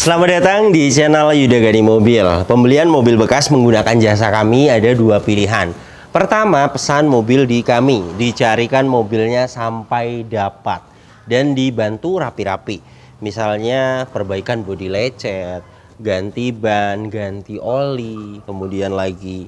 Selamat datang di channel Yuda Gani Mobil. Pembelian mobil bekas menggunakan jasa kami ada dua pilihan. Pertama, pesan mobil di kami, dicarikan mobilnya sampai dapat dan dibantu rapi-rapi. Misalnya perbaikan bodi lecet, ganti ban, ganti oli, kemudian lagi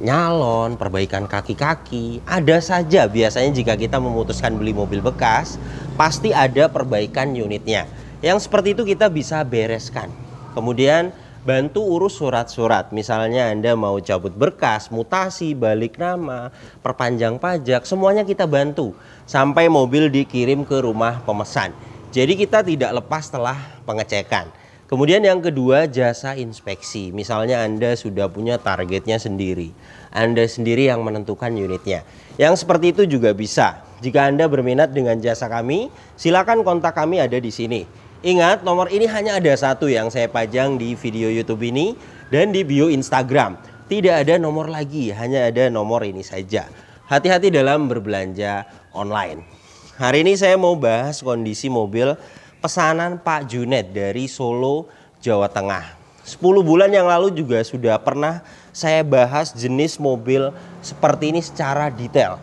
nyalon, perbaikan kaki-kaki. Ada saja biasanya jika kita memutuskan beli mobil bekas, pasti ada perbaikan unitnya. Yang seperti itu kita bisa bereskan. Kemudian bantu urus surat-surat. Misalnya Anda mau cabut berkas, mutasi, balik nama, perpanjang pajak, semuanya kita bantu sampai mobil dikirim ke rumah pemesan. Jadi kita tidak lepas setelah pengecekan. Kemudian yang kedua, jasa inspeksi. Misalnya Anda sudah punya targetnya sendiri, Anda sendiri yang menentukan unitnya. Yang seperti itu juga bisa. Jika Anda berminat dengan jasa kami, silakan kontak kami ada di sini. Ingat, nomor ini hanya ada satu yang saya pajang di video YouTube ini dan di bio Instagram. Tidak ada nomor lagi, hanya ada nomor ini saja. Hati-hati dalam berbelanja online. Hari ini saya mau bahas kondisi mobil pesanan Pak Junet dari Solo, Jawa Tengah. 10 bulan yang lalu juga sudah pernah saya bahas jenis mobil seperti ini secara detail.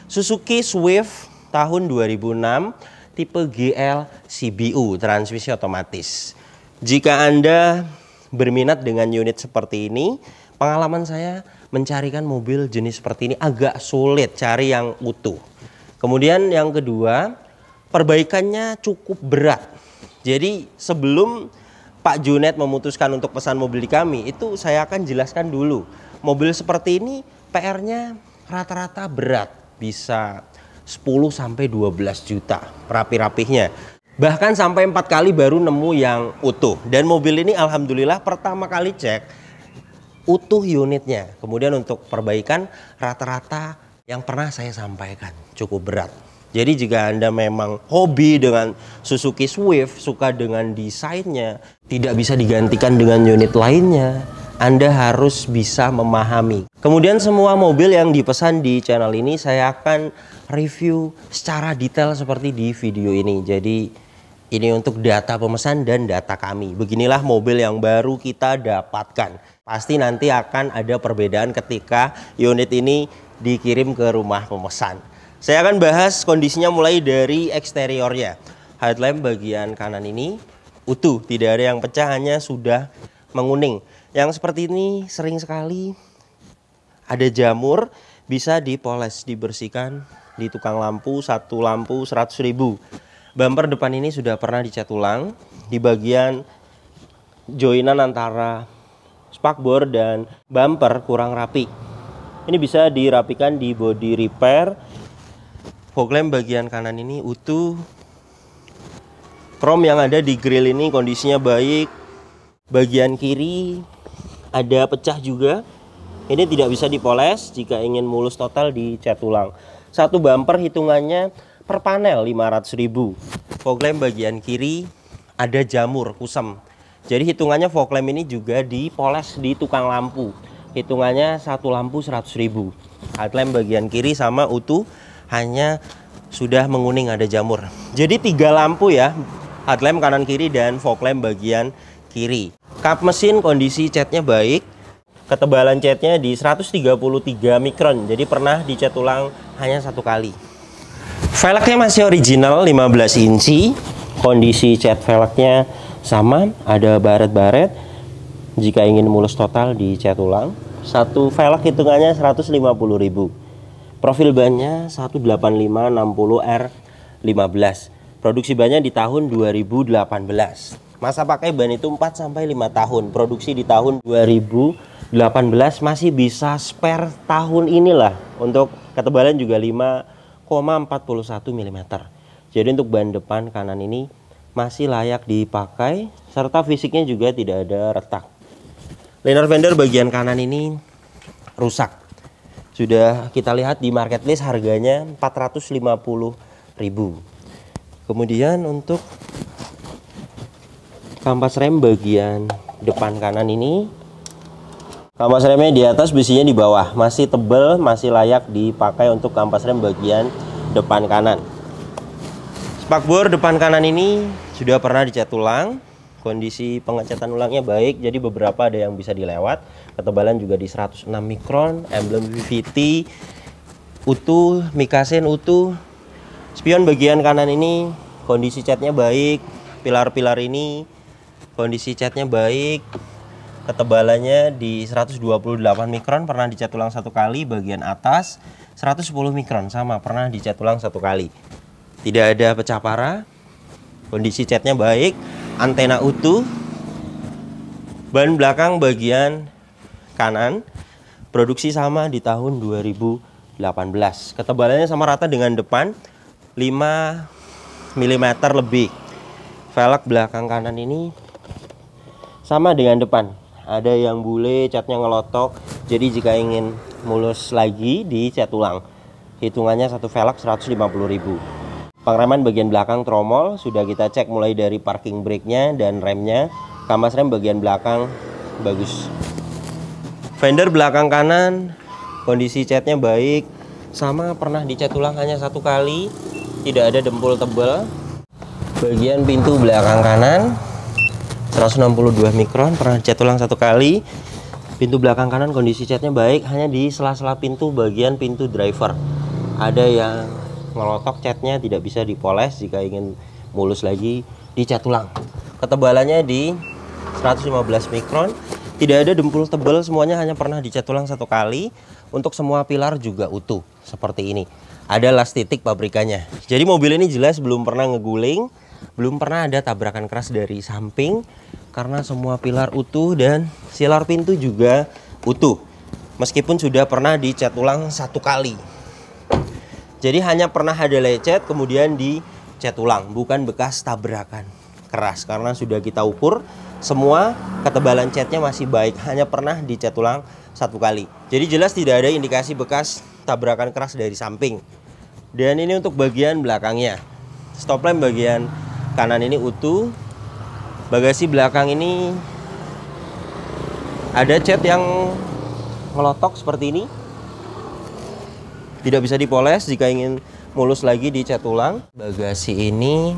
Suzuki Swift tahun 2006. Tipe GL CBU, transmisi otomatis. Jika Anda berminat dengan unit seperti ini, pengalaman saya mencarikan mobil jenis seperti ini agak sulit cari yang utuh. Kemudian yang kedua, perbaikannya cukup berat. Jadi sebelum Pak Junet memutuskan untuk pesan mobil di kami, itu saya akan jelaskan dulu. Mobil seperti ini PR-nya rata-rata berat, bisa 10-12 juta rapi-rapihnya. Bahkan sampai 4 kali baru nemu yang utuh. Dan mobil ini alhamdulillah pertama kali cek utuh unitnya. Kemudian untuk perbaikan rata-rata yang pernah saya sampaikan cukup berat. Jadi jika Anda memang hobi dengan Suzuki Swift, suka dengan desainnya, tidak bisa digantikan dengan unit lainnya, Anda harus bisa memahami. Kemudian semua mobil yang dipesan di channel ini saya akan review secara detail seperti di video ini. Jadi ini untuk data pemesan dan data kami. Beginilah mobil yang baru kita dapatkan. Pasti nanti akan ada perbedaan ketika unit ini dikirim ke rumah pemesan. Saya akan bahas kondisinya mulai dari eksteriornya. Headlamp bagian kanan ini utuh, tidak ada yang pecah, hanya sudah menguning. Yang seperti ini sering sekali ada jamur, bisa dipoles, dibersihkan di tukang lampu. Satu lampu 100.000. Bumper depan ini sudah pernah dicat ulang. Di bagian joinan antara spakbor dan bumper kurang rapi. Ini bisa dirapikan di body repair. Fog lamp bagian kanan ini utuh. Krom yang ada di grill ini kondisinya baik. Bagian kiri ada pecah juga. Ini tidak bisa dipoles, jika ingin mulus total dicat ulang. Satu bumper hitungannya per panel 500.000. Fog lamp bagian kiri ada jamur kusam. Jadi hitungannya fog lamp ini juga dipoles di tukang lampu. Hitungannya satu lampu 100.000. Headlamp bagian kiri sama utuh, hanya sudah menguning, ada jamur. Jadi 3 lampu ya, headlamp kanan kiri dan fog lamp bagian kiri. Kap mesin kondisi catnya baik. Ketebalan catnya di 133 mikron, jadi pernah dicat ulang hanya 1 kali. Velgnya masih original 15 inci. Kondisi cat velgnya sama, ada baret-baret. Jika ingin mulus total dicat ulang. Satu velg hitungannya 150.000. Profil bannya 185/60R15. Produksi bannya di tahun 2018. Masa pakai ban itu 4-5 tahun. Produksi di tahun 2018 masih bisa spare tahun inilah. Untuk ketebalan juga 5,41 mm. Jadi untuk ban depan kanan ini masih layak dipakai, serta fisiknya juga tidak ada retak. Liner fender bagian kanan ini rusak. Sudah kita lihat di marketplace harganya 450.000. Kemudian untuk kampas rem bagian depan kanan ini, kampas remnya di atas, besinya di bawah, masih tebal, masih layak dipakai untuk kampas rem bagian depan kanan. Spakbor depan kanan ini sudah pernah dicat ulang. Kondisi pengecatan ulangnya baik, jadi beberapa ada yang bisa dilewat. Ketebalan juga di 106 mikron, emblem VVT utuh, mikasen utuh. Spion bagian kanan ini kondisi catnya baik, pilar-pilar ini kondisi catnya baik. Ketebalannya di 128 mikron, pernah dicat ulang satu kali. Bagian atas 110 mikron, sama pernah dicat ulang satu kali. Tidak ada pecah parah. Kondisi catnya baik, antena utuh. Ban belakang bagian kanan produksi sama di tahun 2018. Ketebalannya sama rata dengan depan, 5 mm lebih. Velg belakang kanan ini sama dengan depan. Ada yang bule, catnya ngelotok. Jadi jika ingin mulus lagi dicat ulang. Hitungannya satu velg 150.000. Pengereman bagian belakang tromol sudah kita cek mulai dari parking brake-nya dan remnya. Kampas rem bagian belakang bagus. Fender belakang kanan kondisi catnya baik, sama pernah dicat ulang hanya satu kali, tidak ada dempul tebal. Bagian pintu belakang kanan 162 mikron, pernah dicat ulang satu kali. Pintu belakang kanan kondisi catnya baik, hanya di sela-sela pintu bagian pintu driver ada yang ngelotok, catnya tidak bisa dipoles. Jika ingin mulus lagi dicat ulang. Ketebalannya di 115 mikron, tidak ada dempul tebal, semuanya hanya pernah dicat ulang satu kali. Untuk semua pilar juga utuh seperti ini. Ada las titik pabrikannya. Jadi mobil ini jelas belum pernah ngeguling, belum pernah ada tabrakan keras dari samping, karena semua pilar utuh dan silar pintu juga utuh. Meskipun sudah pernah dicat ulang satu kali. Jadi hanya pernah ada lecet kemudian dicat ulang, bukan bekas tabrakan keras. Karena sudah kita ukur, semua ketebalan catnya masih baik, hanya pernah dicat ulang satu kali. Jadi jelas tidak ada indikasi bekas tabrakan keras dari samping. Dan ini untuk bagian belakangnya. Stop lamp bagian kanan ini utuh. Bagasi belakang ini ada cat yang ngelotok seperti ini. Tidak bisa dipoles, jika ingin mulus lagi dicat ulang. Bagasi ini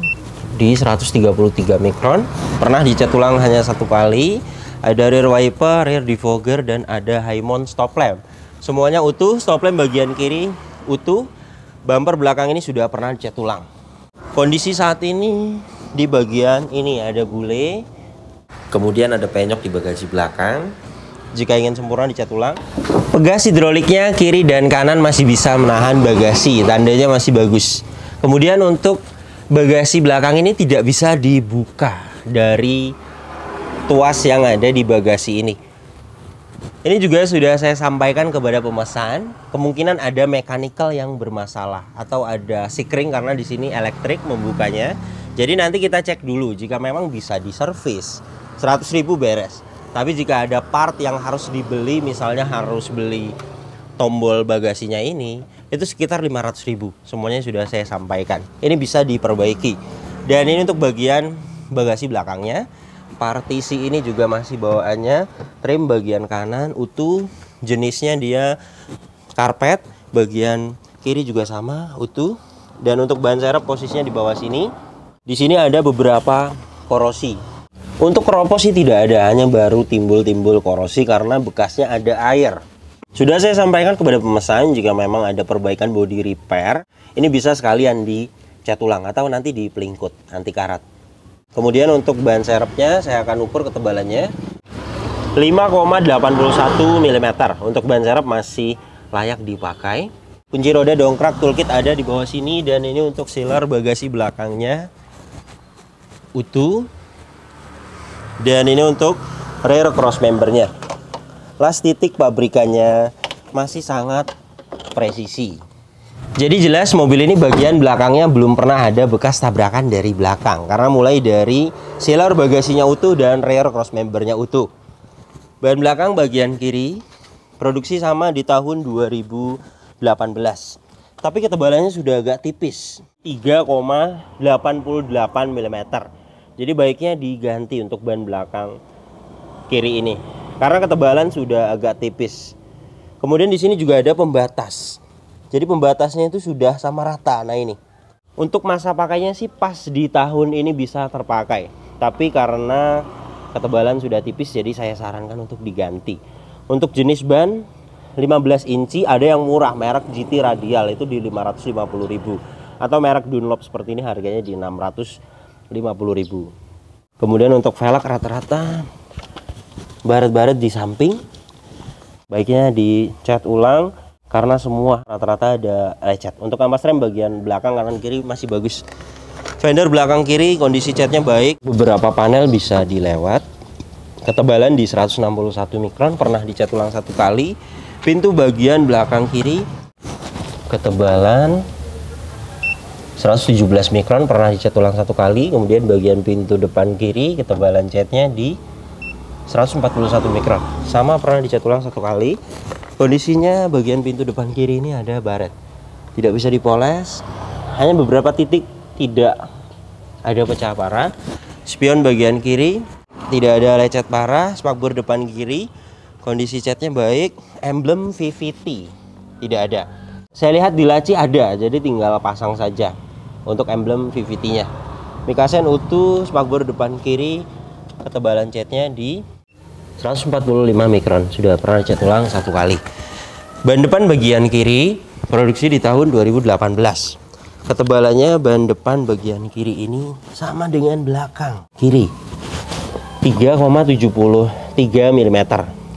di 133 mikron, pernah dicat ulang hanya satu kali. Ada rear wiper, rear defogger, dan ada high mount stop lamp. Semuanya utuh. Stop lamp bagian kiri utuh. Bumper belakang ini sudah pernah dicat ulang. Kondisi saat ini di bagian ini ada bule, kemudian ada penyok di bagasi belakang. Jika ingin sempurna dicat ulang. Pegas hidroliknya kiri dan kanan masih bisa menahan bagasi, tandanya masih bagus. Kemudian untuk bagasi belakang ini tidak bisa dibuka dari tuas yang ada di bagasi ini. Ini juga sudah saya sampaikan kepada pemesan, kemungkinan ada mechanical yang bermasalah atau ada sikring karena di sini elektrik membukanya. Jadi nanti kita cek dulu, jika memang bisa diservis 100.000 beres. Tapi jika ada part yang harus dibeli, misalnya harus beli tombol bagasinya ini, itu sekitar 500.000. Semuanya sudah saya sampaikan. Ini bisa diperbaiki. Dan ini untuk bagian bagasi belakangnya. Partisi ini juga masih bawaannya. Trim bagian kanan utuh. Jenisnya dia karpet. Bagian kiri juga sama, utuh. Dan untuk ban serep posisinya di bawah sini. Di sini ada beberapa korosi. Untuk keropos sih tidak ada, hanya baru timbul-timbul korosi karena bekasnya ada air. Sudah saya sampaikan kepada pemesan, jika memang ada perbaikan body repair, ini bisa sekalian dicat ulang atau nanti di pelingkut anti karat. Kemudian untuk ban serepnya saya akan ukur ketebalannya 5,81 mm. Untuk ban serep masih layak dipakai. Kunci roda dongkrak toolkit ada di bawah sini, dan ini untuk sealer bagasi belakangnya utuh. Dan ini untuk rear cross membernya. Las titik pabrikannya masih sangat presisi. Jadi jelas mobil ini bagian belakangnya belum pernah ada bekas tabrakan dari belakang. Karena mulai dari sealer bagasinya utuh dan rear cross membernya utuh. Ban belakang bagian kiri produksi sama di tahun 2018. Tapi ketebalannya sudah agak tipis, 3,88 mm. Jadi baiknya diganti untuk ban belakang kiri ini, karena ketebalan sudah agak tipis. Kemudian di sini juga ada pembatas. Jadi pembatasnya itu sudah sama rata. Nah ini. Untuk masa pakainya sih pas di tahun ini bisa terpakai. tapi karena ketebalan sudah tipis jadi saya sarankan untuk diganti. Untuk jenis ban 15 inci ada yang murah, merek GT Radial itu di 550.000, atau merek Dunlop seperti ini harganya di 650.000. Kemudian untuk velg rata-rata baret-baret di samping baiknya dicat ulang karena semua rata-rata ada lecet. Untuk kampas rem bagian belakang kanan kiri masih bagus. Fender belakang kiri kondisi catnya baik, beberapa panel bisa dilewat. Ketebalan di 161 mikron, pernah dicat ulang 1 kali. Pintu bagian belakang kiri ketebalan 117 mikron, pernah dicat ulang 1 kali. Kemudian bagian pintu depan kiri ketebalan catnya di 141 mikron, sama pernah dicat ulang 1 kali. Kondisinya bagian pintu depan kiri ini ada baret, tidak bisa dipoles, hanya beberapa titik tidak ada pecah parah. Spion bagian kiri tidak ada lecet parah. Spakbor depan kiri kondisi catnya baik. Emblem VVT tidak ada. Saya lihat di laci ada, jadi tinggal pasang saja untuk emblem VVT-nya. Mikasen utuh, spakbor depan kiri, ketebalan catnya di 145 mikron, sudah pernah cat ulang 1 kali. Ban depan bagian kiri produksi di tahun 2018. Ketebalannya ban depan bagian kiri ini sama dengan belakang kiri, 3,73 mm.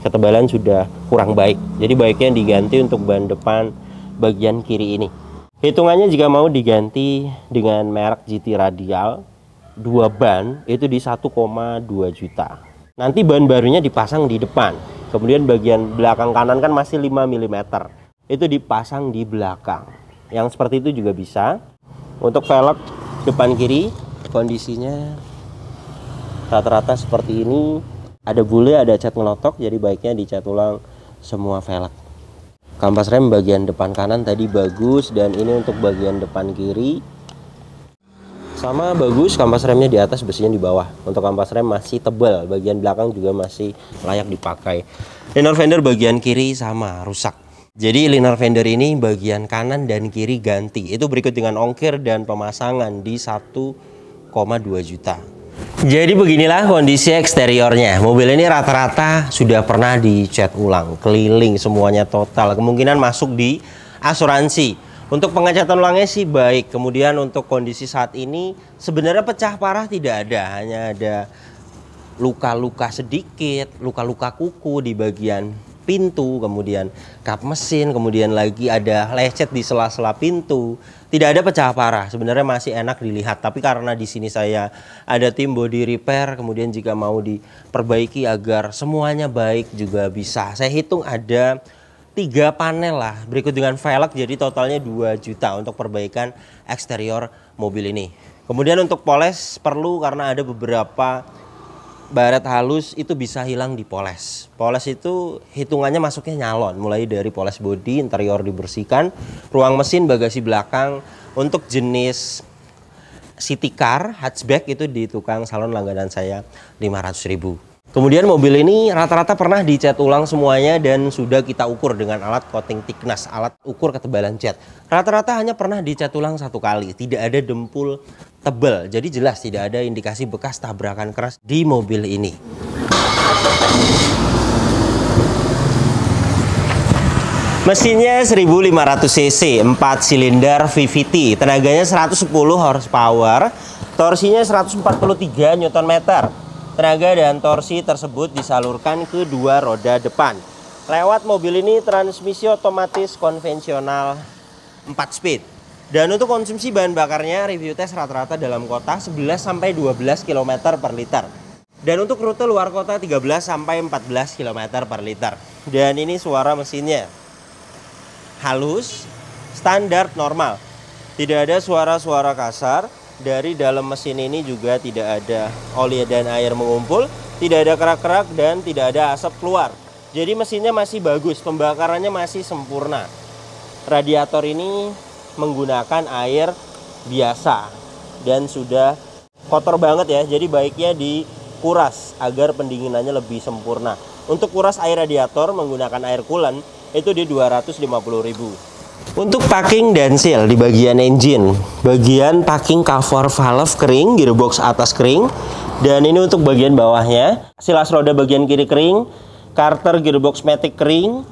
Ketebalan sudah kurang baik, jadi baiknya diganti untuk ban depan bagian kiri ini. Hitungannya jika mau diganti dengan merek GT Radial 2 ban itu di 1,2 juta. Nanti ban barunya dipasang di depan, kemudian bagian belakang kanan kan masih 5 mm, itu dipasang di belakang. Yang seperti itu juga bisa. Untuk velg depan kiri kondisinya rata-rata seperti ini. Ada bule, ada cat ngelotok, jadi baiknya dicat ulang semua velg. Kampas rem bagian depan kanan tadi bagus, dan ini untuk bagian depan kiri sama bagus. Kampas remnya di atas, besinya di bawah. Untuk kampas rem masih tebal, bagian belakang juga masih layak dipakai. Liner fender bagian kiri sama rusak, jadi liner fender ini bagian kanan dan kiri ganti. Itu berikut dengan ongkir dan pemasangan di 1,2 juta. Jadi beginilah kondisi eksteriornya. Mobil ini rata-rata sudah pernah dicat ulang, keliling semuanya total. Kemungkinan masuk di asuransi. Untuk pengecatan ulangnya sih baik. Kemudian untuk kondisi saat ini sebenarnya pecah parah tidak ada, hanya ada luka-luka sedikit, luka-luka kuku di bagian pintu, kemudian kap mesin, kemudian lagi ada lecet di sela-sela pintu. Tidak ada pecah parah, sebenarnya masih enak dilihat. Tapi karena di sini saya ada tim body repair, kemudian jika mau diperbaiki agar semuanya baik juga bisa. Saya hitung ada 3 panel lah, berikut dengan velg, jadi totalnya 2 juta untuk perbaikan eksterior mobil ini. Kemudian untuk poles perlu, karena ada beberapa baret halus itu bisa hilang dipoles. Poles itu hitungannya masuknya nyalon, mulai dari poles bodi, interior dibersihkan, ruang mesin, bagasi belakang. Untuk jenis city car, hatchback itu di tukang salon langganan saya 500.000. Kemudian mobil ini rata-rata pernah dicat ulang semuanya dan sudah kita ukur dengan alat coating thickness, alat ukur ketebalan cat. Rata-rata hanya pernah dicat ulang 1 kali, tidak ada dempul tebal. Jadi jelas tidak ada indikasi bekas tabrakan keras di mobil ini. Mesinnya 1500 cc, 4 silinder VVT, tenaganya 110 horsepower, torsinya 143 Nm. Tenaga dan torsi tersebut disalurkan ke 2 roda depan. Lewat mobil ini transmisi otomatis konvensional 4 speed. Dan untuk konsumsi bahan bakarnya review tes rata-rata dalam kota 11-12 km per liter. Dan untuk rute luar kota 13-14 km per liter. Dan ini suara mesinnya halus, standar, normal. Tidak ada suara-suara kasar. Dari dalam mesin ini juga tidak ada oli dan air mengumpul, tidak ada kerak-kerak dan tidak ada asap keluar. Jadi mesinnya masih bagus, pembakarannya masih sempurna. Radiator ini menggunakan air biasa dan sudah kotor banget ya, jadi baiknya dikuras agar pendinginannya lebih sempurna. Untuk kuras air radiator menggunakan air coolant itu di 250.000. Untuk packing dan seal di bagian engine, bagian packing cover valve kering, gearbox atas kering, dan ini untuk bagian bawahnya, silas roda bagian kiri kering, karter gearbox matic kering,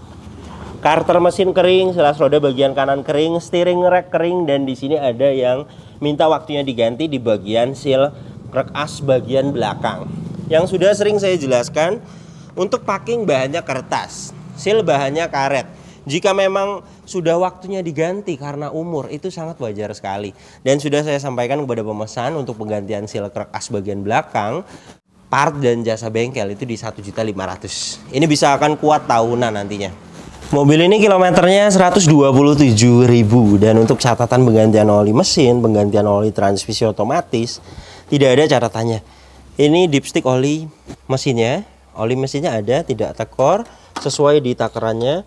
karter mesin kering, silas roda bagian kanan kering, steering rack kering, dan di sini ada yang minta waktunya diganti di bagian seal krek as bagian belakang. Yang sudah sering saya jelaskan, untuk packing bahannya kertas, seal bahannya karet. Jika memang sudah waktunya diganti karena umur, itu sangat wajar sekali. Dan sudah saya sampaikan kepada pemesan untuk penggantian seal krek as bagian belakang, part dan jasa bengkel itu di 1.500.000. Ini bisa akan kuat tahunan nantinya. Mobil ini kilometernya 127.000, dan untuk catatan penggantian oli mesin, penggantian oli transmisi otomatis, tidak ada catatannya. Ini dipstick oli mesinnya ada, tidak tekor, sesuai di takarannya.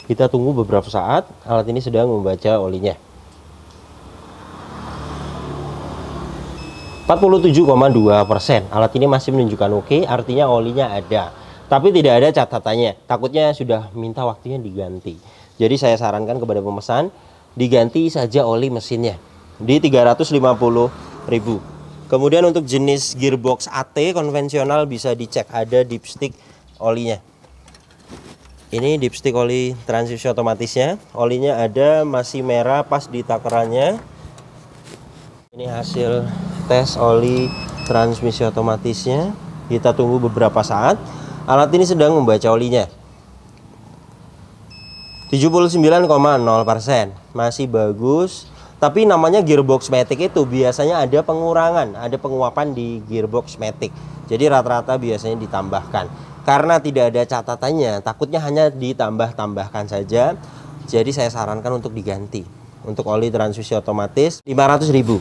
Kita tunggu beberapa saat, alat ini sedang membaca olinya. 47,2%. Alat ini masih menunjukkan oke, artinya olinya ada. Tapi tidak ada catatannya, takutnya sudah minta waktunya diganti. Jadi saya sarankan kepada pemesan, diganti saja oli mesinnya di 350.000. Kemudian untuk jenis gearbox AT konvensional bisa dicek, ada dipstick olinya. Ini dipstick oli transmisi otomatisnya, olinya ada, masih merah pas di takarannya. Ini hasil tes oli transmisi otomatisnya. Kita tunggu beberapa saat. Alat ini sedang membaca olinya. 79,0%, masih bagus. Tapi namanya gearbox matic itu biasanya ada pengurangan, ada penguapan di gearbox matic. Jadi rata-rata biasanya ditambahkan. Karena tidak ada catatannya, takutnya hanya ditambah-tambahkan saja. Jadi saya sarankan untuk diganti. Untuk oli transmisi otomatis 500.000.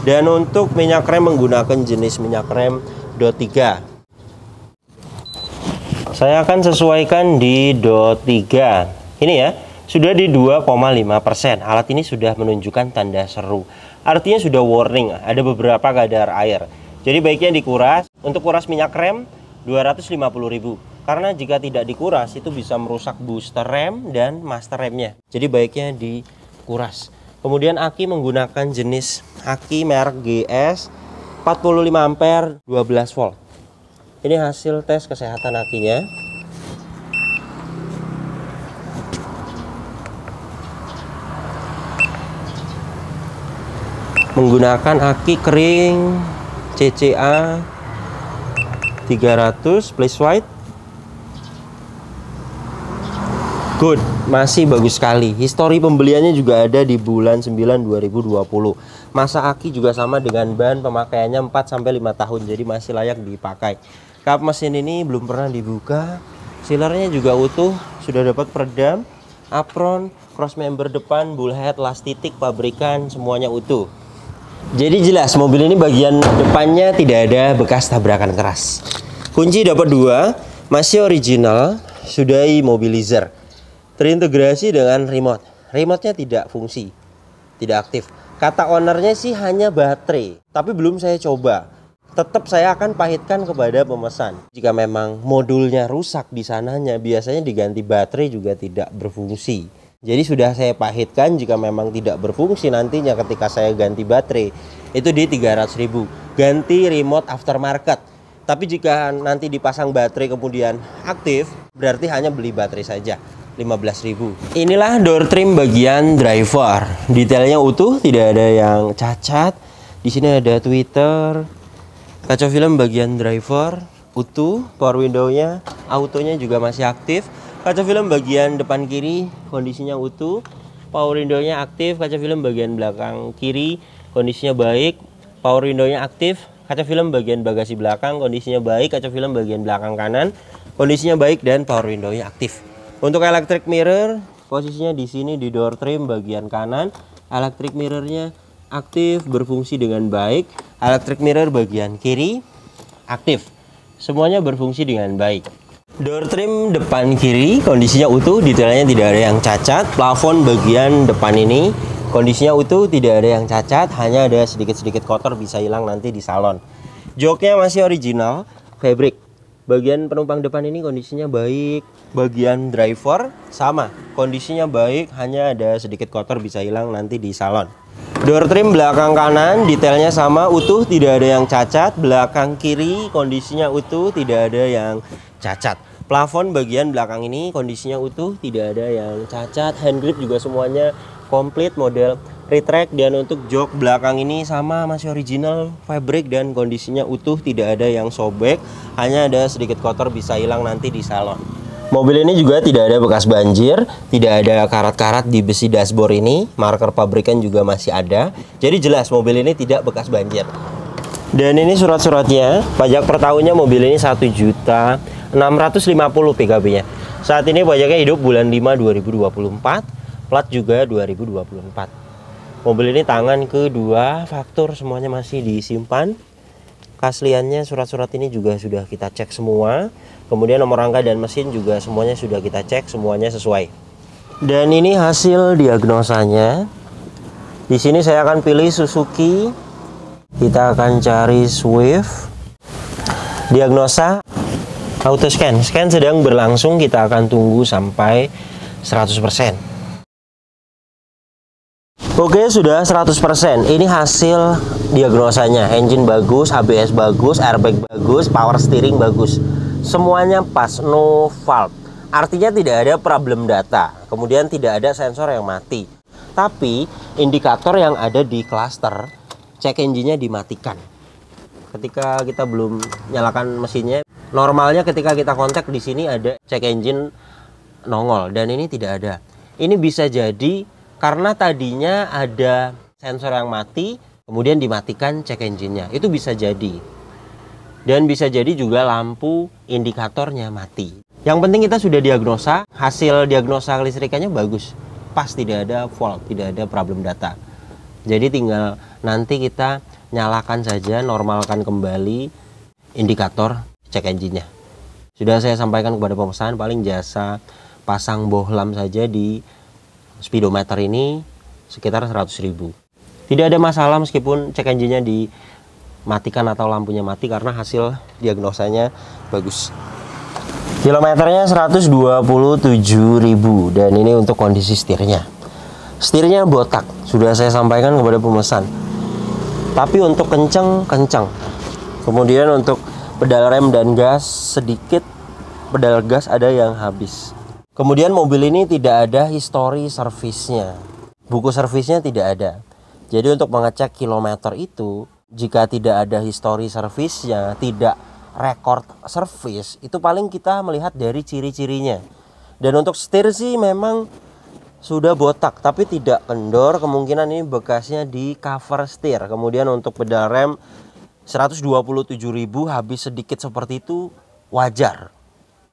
Dan untuk minyak rem menggunakan jenis minyak rem DOT 3. Saya akan sesuaikan di DOT 3. Ini ya, sudah di 2,5%. Alat ini sudah menunjukkan tanda seru. Artinya sudah warning, ada beberapa kadar air. Jadi baiknya dikuras. Untuk kuras minyak rem 250.000. Karena jika tidak dikuras itu bisa merusak booster rem dan master remnya. Jadi baiknya dikuras. Kemudian aki menggunakan jenis aki merek GS 45 ampere 12 volt. Ini hasil tes kesehatan akinya. Menggunakan aki kering CCA 300 place white. Good, masih bagus sekali. Histori pembeliannya juga ada di bulan 9 2020. Masa aki juga sama dengan ban pemakaiannya 4-5 tahun, jadi masih layak dipakai. Kap mesin ini belum pernah dibuka. Sealernya juga utuh, sudah dapat peredam, apron, cross member depan, bullhead, las titik, pabrikan, semuanya utuh. Jadi jelas mobil ini bagian depannya tidak ada bekas tabrakan keras. Kunci dapat 2, masih original, sudah immobilizer. Terintegrasi dengan remote. Remote-nya tidak fungsi, tidak aktif. Kata ownernya sih hanya baterai, tapi belum saya coba. Tetap saya akan pahitkan kepada pemesan. Jika memang modulnya rusak di sananya, biasanya diganti baterai juga tidak berfungsi. Jadi sudah saya pahitkan, jika memang tidak berfungsi nantinya ketika saya ganti baterai, itu di 300.000. Ganti remote aftermarket. Tapi jika nanti dipasang baterai kemudian aktif, berarti hanya beli baterai saja. 15.000. Inilah door trim bagian driver. Detailnya utuh, tidak ada yang cacat. Di sini ada tweeter. Kaca film bagian driver utuh, power window-nya, autonya juga masih aktif. Kaca film bagian depan kiri kondisinya utuh, power window-nya aktif. Kaca film bagian belakang kiri kondisinya baik, power window-nya aktif. Kaca film bagian bagasi belakang kondisinya baik, kaca film bagian belakang kanan kondisinya baik, dan power window-nya aktif. Untuk electric mirror posisinya di sini di door trim bagian kanan, electric mirror-nya aktif, berfungsi dengan baik. Electric mirror bagian kiri aktif, semuanya berfungsi dengan baik. Door trim depan kiri kondisinya utuh, detailnya tidak ada yang cacat. Plafon bagian depan ini kondisinya utuh, tidak ada yang cacat, hanya ada sedikit-sedikit kotor, bisa hilang nanti di salon. Joknya masih original, fabric. Bagian penumpang depan ini kondisinya baik. Bagian driver sama, kondisinya baik, hanya ada sedikit kotor bisa hilang nanti di salon. Door trim belakang kanan detailnya sama, utuh, tidak ada yang cacat. Belakang kiri kondisinya utuh, tidak ada yang cacat. Plafon bagian belakang ini kondisinya utuh, tidak ada yang cacat. Hand grip juga semuanya komplit, model retract. Dan untuk jok belakang ini sama, masih original fabric dan kondisinya utuh, tidak ada yang sobek, hanya ada sedikit kotor bisa hilang nanti di salon. Mobil ini juga tidak ada bekas banjir, tidak ada karat-karat di besi dashboard ini, marker pabrikan juga masih ada. Jadi jelas mobil ini tidak bekas banjir. Dan ini surat-suratnya, pajak per tahunnya mobil ini 1.650.000 PKB-nya. Saat ini pajaknya hidup bulan 5 2024, plat juga 2024. Mobil ini tangan kedua, faktur semuanya masih disimpan. Keasliannya surat-surat ini juga sudah kita cek semua. Kemudian nomor rangka dan mesin juga semuanya sudah kita cek, semuanya sesuai. Dan ini hasil diagnosanya. Di sini saya akan pilih Suzuki. Kita akan cari Swift. Diagnosa auto scan. Scan sedang berlangsung, kita akan tunggu sampai 100%. Oke, sudah 100%. Ini hasil diagnosanya. Engine bagus, ABS bagus, airbag bagus, power steering bagus. Semuanya pas, no fault. Artinya tidak ada problem data. Kemudian tidak ada sensor yang mati. Tapi indikator yang ada di cluster, check engine-nya dimatikan. Ketika kita belum nyalakan mesinnya, normalnya ketika kita kontak di sini ada check engine nongol, dan ini tidak ada. Ini bisa jadi karena tadinya ada sensor yang mati, kemudian dimatikan check engine-nya. Itu bisa jadi. Dan bisa jadi juga lampu indikatornya mati. Yang penting kita sudah diagnosa, hasil diagnosa kelistrikannya bagus. Pas, tidak ada fault, tidak ada problem data. Jadi tinggal nanti kita nyalakan saja, normalkan kembali indikator check engine-nya. Sudah saya sampaikan kepada pemesan, paling jasa pasang bohlam saja di speedometer ini sekitar 100.000. Tidak ada masalah meskipun cek engine-nya dimatikan atau lampunya mati karena hasil diagnosanya bagus. Kilometernya 127.000 dan ini untuk kondisi setirnya. Setirnya botak, sudah saya sampaikan kepada pemesan. Tapi untuk kencang. Kemudian untuk pedal rem dan gas sedikit, pedal gas ada yang habis. Kemudian mobil ini tidak ada histori servisnya. Buku servisnya tidak ada. Jadi untuk mengecek kilometer itu, jika tidak ada histori servisnya, tidak record servis, itu paling kita melihat dari ciri-cirinya. Dan untuk setir sih memang sudah botak, tapi tidak kendor. Kemungkinan ini bekasnya di cover setir. Kemudian untuk pedal rem 127.000 habis sedikit seperti itu wajar.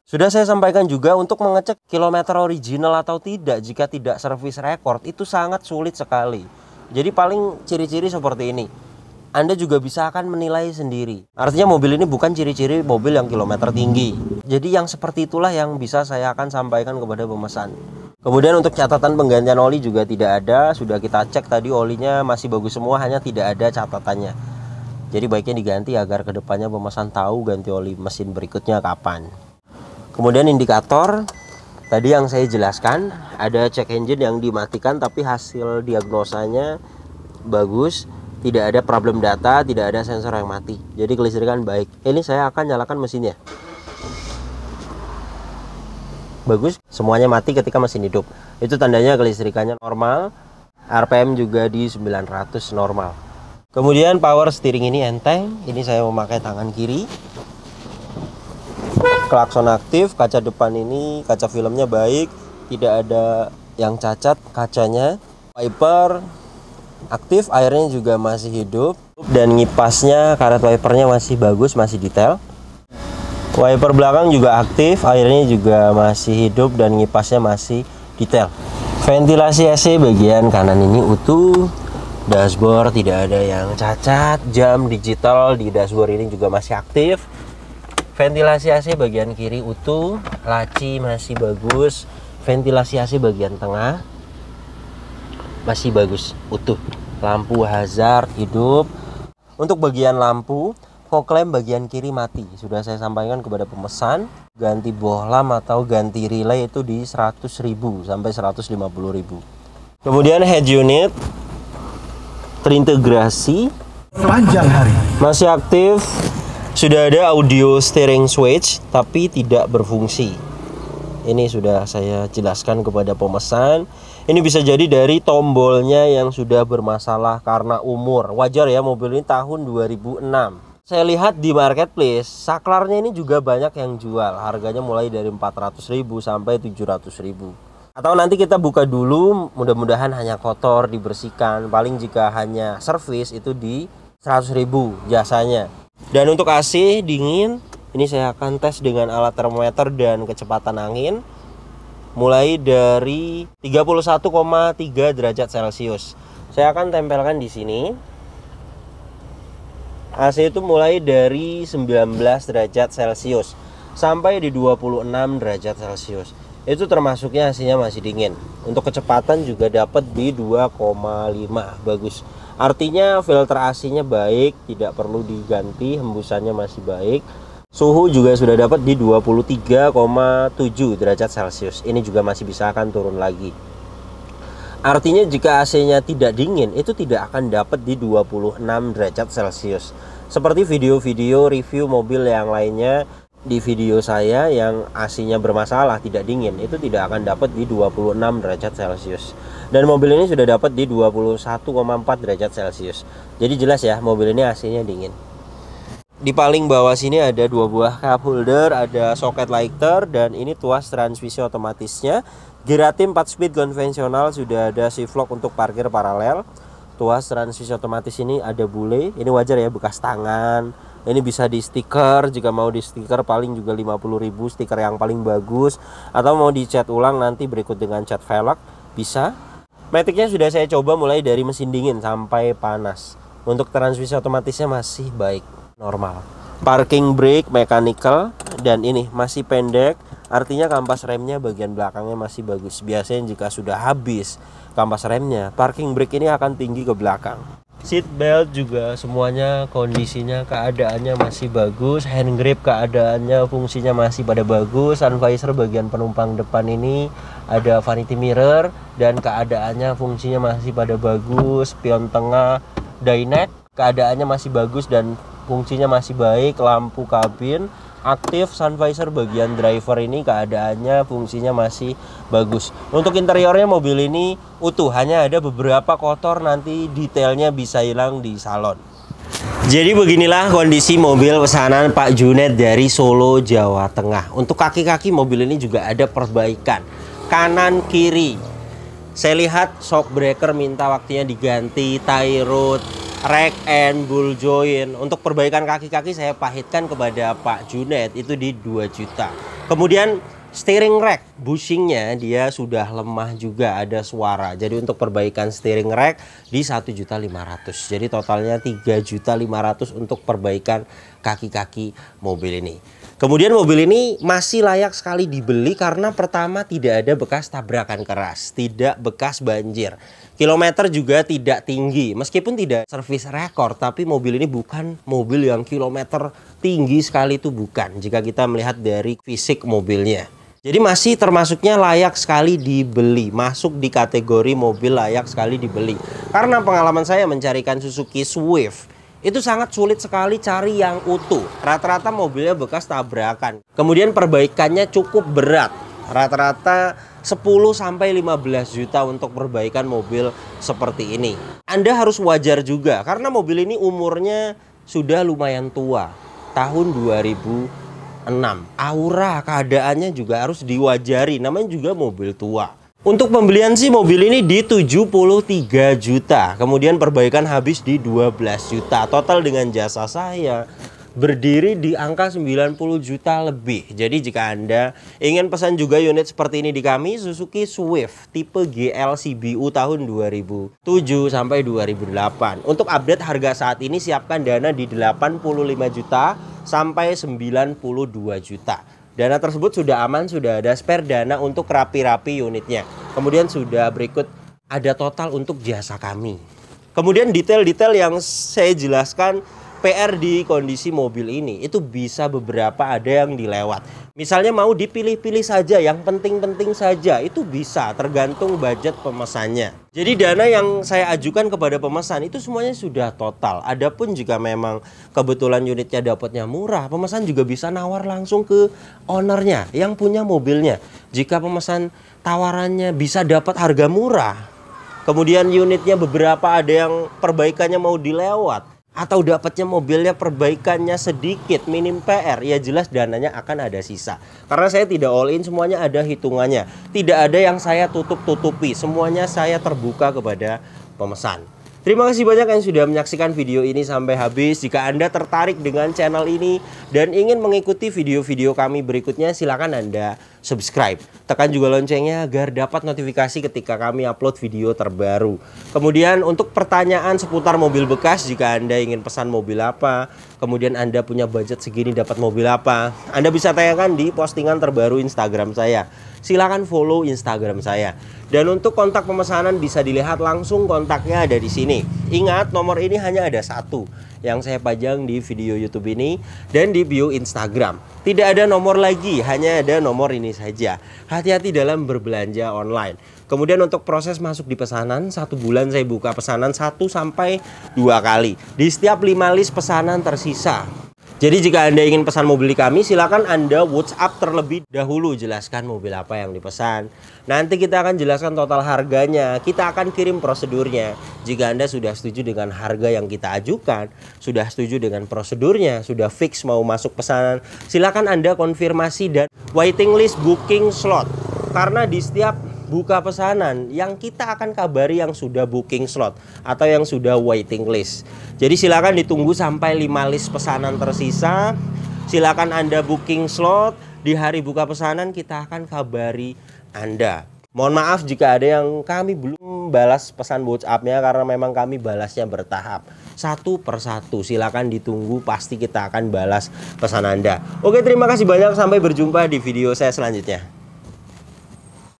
Sudah saya sampaikan juga untuk mengecek kilometer original atau tidak jika tidak servis record itu sangat sulit sekali. Jadi paling ciri-ciri seperti ini. Anda juga bisa akan menilai sendiri. Artinya mobil ini bukan ciri-ciri mobil yang kilometer tinggi. Jadi yang seperti itulah yang bisa saya akan sampaikan kepada pemesan. Kemudian untuk catatan penggantian oli juga tidak ada. Sudah kita cek tadi, olinya masih bagus semua, hanya tidak ada catatannya. Jadi baiknya diganti agar kedepannya pemesan tahu ganti oli mesin berikutnya kapan. Kemudian indikator tadi yang saya jelaskan, ada check engine yang dimatikan tapi hasil diagnosanya bagus, tidak ada problem data, tidak ada sensor yang mati. Jadi kelistrikan baik. Ini saya akan nyalakan mesinnya. Bagus, semuanya mati ketika mesin hidup. Itu tandanya kelistrikannya normal. RPM juga di 900 normal. Kemudian power steering ini enteng. Ini saya memakai tangan kiri. Klakson aktif, kaca depan ini, kaca filmnya baik, tidak ada yang cacat kacanya. Wiper aktif, airnya juga masih hidup, dan ngipasnya, karet wipernya masih bagus, masih detail. Wiper belakang juga aktif, airnya juga masih hidup, dan ngipasnya masih detail. Ventilasi AC bagian kanan ini utuh. Dashboard tidak ada yang cacat. Jam digital di dashboard ini juga masih aktif. Ventilasi AC bagian kiri utuh, laci masih bagus, ventilasi AC bagian tengah masih bagus, utuh. Lampu hazard hidup. Untuk bagian lampu, fog lamp bagian kiri mati. Sudah saya sampaikan kepada pemesan, ganti bohlam atau ganti relay itu di 100.000 sampai 150.000. Kemudian head unit terintegrasi, sepanjang hari masih aktif. Sudah ada audio steering switch tapi tidak berfungsi. Ini sudah saya jelaskan kepada pemesan. Ini bisa jadi dari tombolnya yang sudah bermasalah karena umur. Wajar ya, mobil ini tahun 2006. Saya lihat di marketplace, saklarnya ini juga banyak yang jual. Harganya mulai dari 400.000 sampai 700.000. Atau nanti kita buka dulu, mudah-mudahan hanya kotor, dibersihkan. Paling jika hanya servis itu di 100.000 jasanya. Dan untuk AC dingin, ini saya akan tes dengan alat termometer dan kecepatan angin. Mulai dari 31,3 derajat Celcius. Saya akan tempelkan di sini. AC itu mulai dari 19 derajat Celcius sampai di 26 derajat Celcius. Itu termasuknya AC-nya masih dingin. Untuk kecepatan juga dapat di 2,5. Bagus. Artinya filter AC-nya baik, tidak perlu diganti, hembusannya masih baik. Suhu juga sudah dapat di 23,7 derajat Celcius. Ini juga masih bisa akan turun lagi. Artinya jika AC-nya tidak dingin, itu tidak akan dapat di 26 derajat Celcius. Seperti video-video review mobil yang lainnya, di video saya yang AC-nya bermasalah, tidak dingin, itu tidak akan dapat di 26 derajat Celcius. Dan mobil ini sudah dapat di 21,4 derajat Celcius. Jadi jelas ya, mobil ini AC-nya dingin. Di paling bawah sini ada 2 buah cup holder, ada soket lighter, dan ini tuas transmisi otomatisnya. Girati 4 speed konvensional, sudah ada shift lock untuk parkir paralel. Tuas transmisi otomatis ini ada bule, ini wajar ya, bekas tangan. Ini bisa di stiker, jika mau di stiker paling juga 50.000, stiker yang paling bagus. Atau mau dicat ulang nanti berikut dengan cat velg, bisa. Maticnya sudah saya coba mulai dari mesin dingin sampai panas. Untuk transmisi otomatisnya masih baik, normal. Parking brake mechanical, dan ini masih pendek, artinya kampas remnya bagian belakangnya masih bagus. Biasanya jika sudah habis kampas remnya, parking brake ini akan tinggi ke belakang. Seat belt juga semuanya kondisinya, keadaannya masih bagus. Hand grip keadaannya, fungsinya masih pada bagus. Sun visor bagian penumpang depan ini ada vanity mirror dan keadaannya, fungsinya masih pada bagus. Spion tengah dinette keadaannya masih bagus dan fungsinya masih baik. Lampu kabin aktif, sun visor bagian driver ini keadaannya, fungsinya masih bagus. Untuk interiornya mobil ini utuh, hanya ada beberapa kotor, nanti detailnya bisa hilang di salon. Jadi beginilah kondisi mobil pesanan Pak Junet dari Solo, Jawa Tengah. Untuk kaki-kaki mobil ini juga ada perbaikan, kanan kiri. Saya lihat shock breaker minta waktunya diganti, tie rod, rack and ball joint. Untuk perbaikan kaki-kaki saya pahitkan kepada Pak Junet itu di 2 juta. Kemudian steering rack bushingnya dia sudah lemah juga, ada suara. Jadi untuk perbaikan steering rack di 1.500.000. Jadi totalnya 3.500.000 untuk perbaikan kaki-kaki mobil ini. Kemudian mobil ini masih layak sekali dibeli karena pertama tidak ada bekas tabrakan keras, tidak bekas banjir. Kilometer juga tidak tinggi, meskipun tidak servis rekor, tapi mobil ini bukan mobil yang kilometer tinggi sekali, itu bukan. Jika kita melihat dari fisik mobilnya. Jadi masih termasuknya layak sekali dibeli, masuk di kategori mobil layak sekali dibeli. Karena pengalaman saya mencarikan Suzuki Swift, itu sangat sulit sekali cari yang utuh. Rata-rata mobilnya bekas tabrakan. Kemudian perbaikannya cukup berat. Rata-rata 10-15 juta untuk perbaikan mobil seperti ini. Anda harus wajar juga karena mobil ini umurnya sudah lumayan tua. Tahun 2006. Aura keadaannya juga harus diwajari. Namanya juga mobil tua. Untuk pembelian sih mobil ini di 73 juta. Kemudian perbaikan habis di 12 juta. Total dengan jasa saya berdiri di angka 90 juta lebih. Jadi jika Anda ingin pesan juga unit seperti ini di kami, Suzuki Swift tipe GL CBU tahun 2007 sampai 2008. Untuk update harga saat ini siapkan dana di 85 juta sampai 92 juta. Dana tersebut sudah aman, sudah ada spare dana untuk rapi-rapi unitnya. Kemudian sudah berikut ada total untuk jasa kami. Kemudian detail-detail yang saya jelaskan PR di kondisi mobil ini itu bisa beberapa ada yang dilewat. Misalnya mau dipilih-pilih saja, yang penting-penting saja, itu bisa tergantung budget pemesannya. Jadi dana yang saya ajukan kepada pemesan itu semuanya sudah total. Adapun jika memang kebetulan unitnya dapatnya murah, pemesan juga bisa nawar langsung ke ownernya yang punya mobilnya. Jika pemesan tawarannya bisa dapat harga murah, kemudian unitnya beberapa ada yang perbaikannya mau dilewat, atau dapatnya mobilnya perbaikannya sedikit, minim PR, ya jelas dananya akan ada sisa. Karena saya tidak all in, semuanya ada hitungannya. Tidak ada yang saya tutup-tutupi, semuanya saya terbuka kepada pemesan. Terima kasih banyak yang sudah menyaksikan video ini sampai habis. Jika Anda tertarik dengan channel ini dan ingin mengikuti video-video kami berikutnya, silakan Anda subscribe. Tekan juga loncengnya agar dapat notifikasi ketika kami upload video terbaru. Kemudian untuk pertanyaan seputar mobil bekas, jika Anda ingin pesan mobil apa, kemudian Anda punya budget segini dapat mobil apa, Anda bisa tanyakan di postingan terbaru Instagram saya. Silakan follow Instagram saya. Dan untuk kontak pemesanan bisa dilihat langsung, kontaknya ada di sini. Ingat, nomor ini hanya ada satu yang saya pajang di video YouTube ini dan di bio Instagram. Tidak ada nomor lagi, hanya ada nomor ini saja. Hati-hati dalam berbelanja online. Kemudian untuk proses masuk di pesanan, 1 bulan saya buka pesanan 1 sampai 2 kali. Di setiap 5 list pesanan tersisa. Jadi jika Anda ingin pesan mobil di kami, silakan Anda WhatsApp terlebih dahulu, jelaskan mobil apa yang dipesan. Nanti kita akan jelaskan total harganya, kita akan kirim prosedurnya. Jika Anda sudah setuju dengan harga yang kita ajukan, sudah setuju dengan prosedurnya, sudah fix mau masuk pesanan, silakan Anda konfirmasi dan waiting list booking slot. Karena di setiap buka pesanan yang kita akan kabari yang sudah booking slot atau yang sudah waiting list. Jadi silakan ditunggu sampai 5 list pesanan tersisa. Silakan Anda booking slot. Di hari buka pesanan kita akan kabari Anda. Mohon maaf jika ada yang kami belum balas pesan WhatsApp-nya karena memang kami balasnya bertahap. Satu persatu, silakan ditunggu, pasti kita akan balas pesan Anda. Oke, terima kasih banyak, sampai berjumpa di video saya selanjutnya.